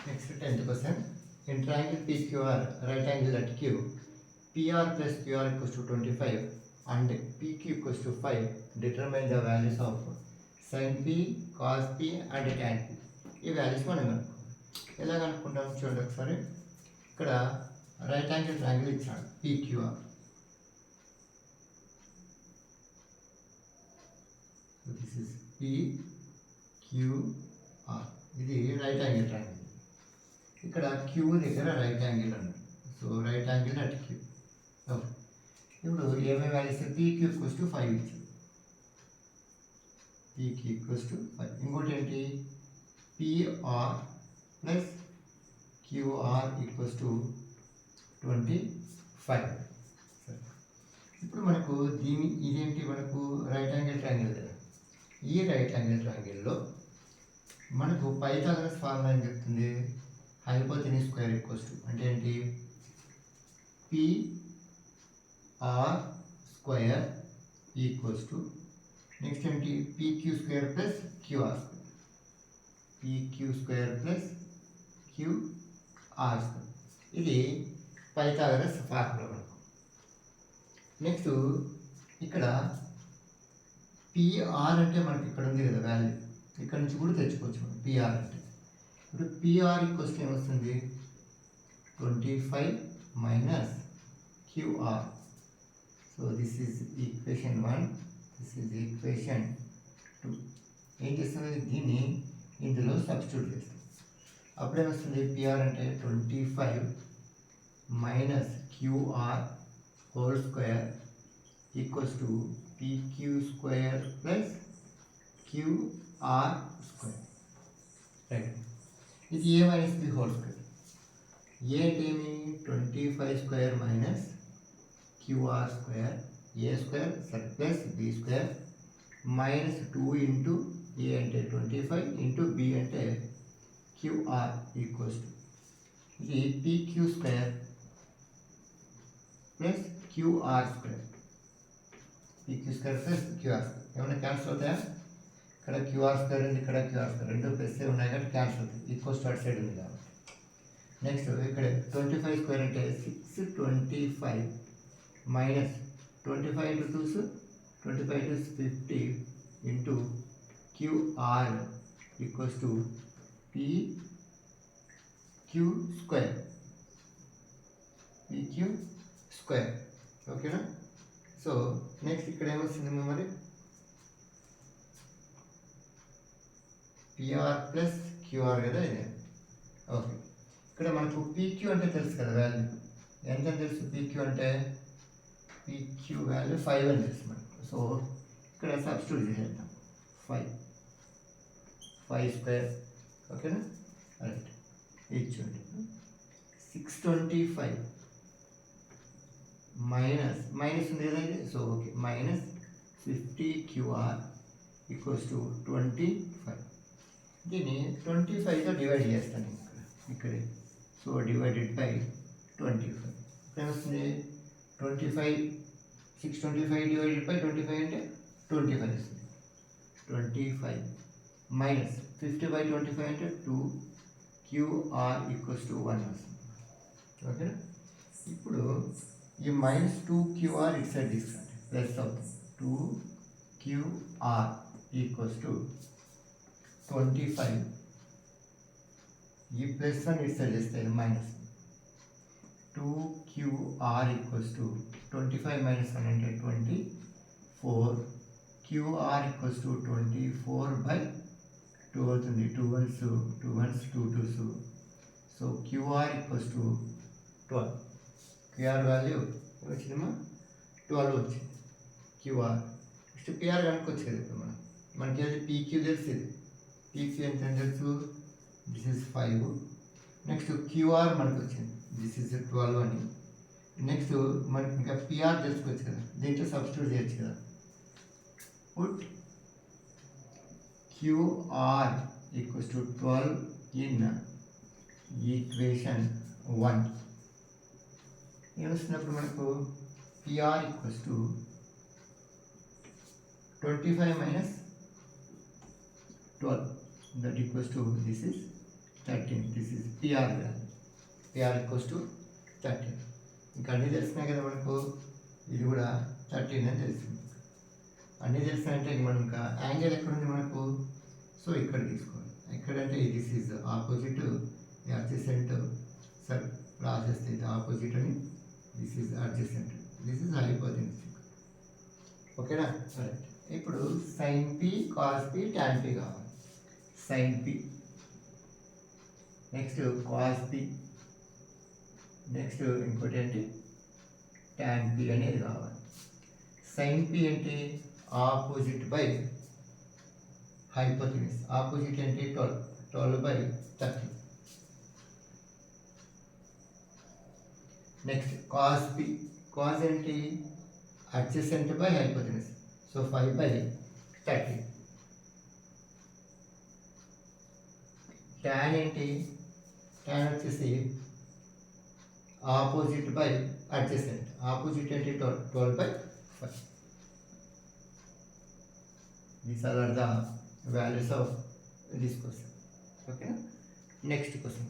Next 10th question. In triangle PQR, right angle at Q, PR plus QR equals to 25 and PQ equals to 5. Determine the values of sin P, cos P and tan P. ఈ values మనం కనుక్కోవాలి. ఎలా కనుక్కుంటాం చూడండి ఒకసారి. ఇక్కడ right angle triangle ఇచ్చాడు PQR. So this is PQR. ఇది రైట్ యాంగిల్ ట్రయాంగిల్. ఇక్కడ క్యూ దగ్గర రైట్ యాంగిల్ అన్నట్టు. So right angle at Q. Okay, ఇప్పుడు ఏమేమి వాల్యూస్ పీక్యూ ఈక్వల్స్ టు 5 ఇచ్చింది. PQ equals to 5. ఇంకోటి ఏంటి, PR plus QR equals to 25. సరే, ఇప్పుడు మనకు ఇదేంటి, మనకు రైట్ యాంగిల్ ట్రయాంగిల్ కదా. ఈ రైట్ యాంగిల్ ట్రయాంగిల్లో మనకు పైథాగరస్ ఫార్ములా ఏం చెప్తుంది, హైపోటెన్యూస్ స్క్వేర్ ఈక్వల్స్ టు అంటే ఏంటి, PR square equals to next ఏంటి, PQ square plus QR square. PQ square plus QR square. ఇది పైథాగరస్ ఫార్ములా మనకు. నెక్స్ట్ ఇక్కడ పిఆర్ అంటే మనకి ఇక్కడ ఉంది కదా వాల్యూ, ఇక్కడ నుంచి కూడా తెచ్చుకోవచ్చు మనం పిఆర్ అంటే. ఇప్పుడు పిఆర్ ఈక్వల్స్ ఏమొస్తుంది, 25 minus QR. So this is equation 1, this is equation 2. ఏం చేస్తుంది, దీన్ని ఇందులో సబ్స్టిట్యూట్ చేస్తాం. అప్పుడేమొస్తుంది, పిఆర్ అంటే 25 minus QR whole square equals to PQ square plus QR square. Right, ఇది a minus b whole square. A అంటే ఏమి, 25 square minus QR square, a square సరే plus b square minus 2 into a అంటే 25 into b అంటే QR equals to ఇది PQ square plus QR square. PQ square plus QR square ఏమైనా cancel అవుతాయా, ఇక్కడ QR square ఉంది, ఇక్కడ క్యూఆర్ స్క్వేర్, రెండు ప్లస్ ఉన్నాయి కాబట్టి క్యాన్సిల్ అవుతుంది, ఈక్వల్స్ టు అటు సైడ్ ఉంది కాబట్టి. నెక్స్ట్ ఇక్కడ 25 స్క్వేర్ అంటే 625 minus 25 into 2 25 to 50 into QR equals to PQ square. PQ square ఓకేనా. సో నెక్స్ట్ ఇక్కడ ఏమొస్తుంది మరి, పిఆర్ ప్లస్ క్యూఆర్ కదా ఇది. ఓకే, ఇక్కడ మనకు పీక్యూ అంటే తెలుసు కదా వాల్యూ, ఎంత తెలుసు పీక్యూ అంటే, పీక్యూ వాల్యూ 5 అని తెలుసు మనకు. సో ఇక్కడ సబ్స్టిట్యూట్ చేసేద్దాం, 5 స్క్వేర్ ఓకేనా. రైట్, ఇది చూడండి 625 మైనస్ ఉంది కదా ఇది. So okay, minus 50 QR equals to 25. దీన్ని 25తో డివైడ్ చేస్తాను ఇక్కడే. సో డివైడెడ్ బై 25 ఏమొస్తుంది, 25 625 డివైడెడ్ బై 25 అంటే 25 వస్తుంది. 25 మైనస్ 50 బై 25 అంటే 2 క్యూఆర్ ఈక్వల్స్ టు 1 వస్తుంది ఓకేనా. ఇప్పుడు ఈ మైనస్ 2 క్యూఆర్ ఇటు సైడ్ తీసుకురండి, ప్లస్ అవుతుంది. 2 క్యూఆర్ ఈక్వల్స్ టు 25, ఈ ప్లస్ 1 ఇటు సైడ్ చేస్తే minus 2 QR equals to 25 minus 1 అంటే 24 క్యూఆర్ ఈక్వల్స్ టు 24 బై 2 అవుతుంది. 2 1s 2 2s. So QR equals to 12. QR value వచ్చిందమ్మా 12 వచ్చింది క్యూఆర్. నెక్స్ట్ పిఆర్ కనుక్కోవచ్చు కదా ఇప్పుడు మనకి అది పీక్యూ తెలిసింది. పీక్యూ ఎంత తెలుసు, దిస్ ఇస్ 5. నెక్స్ట్ క్యూఆర్ మనకు వచ్చింది, దిస్ ఇస్ 12 అని. నెక్స్ట్ మనకి ఇంకా పిఆర్ తెలుసుకోవచ్చు కదా, దీంట్లో సబ్స్టిట్యూట్ చేయొచ్చు కదా. Put QR equals to 12 in equation 1. ఏమొస్తున్నప్పుడు మనకు PR equals to 25 minus 12, that equals to this is 13. This is PR value. PR equals to 13. ఇంకా అన్నీ తెలిసినాయి కదా మనకు, ఇది కూడా 13 అని తెలిసింది. అన్నీ తెలిసినట్టే మనం ఇంకా యాంగిల్ ఎక్కడుంది మనకు, సో ఇక్కడ తీసుకోవాలి. ఎక్కడంటే this is opposite, adjacent. Sir రాసేస్తే ఇది ఆపోజిట్ అని, this is adjacent, this is hypotenuse. ఓకేనా? రైట్. ఇప్పుడు sine P, cos P, tan P కావాలి. Sine P, next cos P, next ఇంకోటి ఏంటి టాన్ పి అనేది కావాలి. సైన్ పి ఏంటి, ఆపోజిట్ బై హైపోటెన్యూస్. ఆపోజిట్ ఏంటి 12, 12/30. నెక్స్ట్ కాస్ పి, కాస్ ఏంటి adjacent by hypotenuse, so 5/30. Tan ఏంటి, టాన్ వచ్చేసి ఆపోజిట్ బై అడ్జసెంట్. ఆపోజిట్ ఏంటి 12/5. These are the values of this question. Okay. Next question.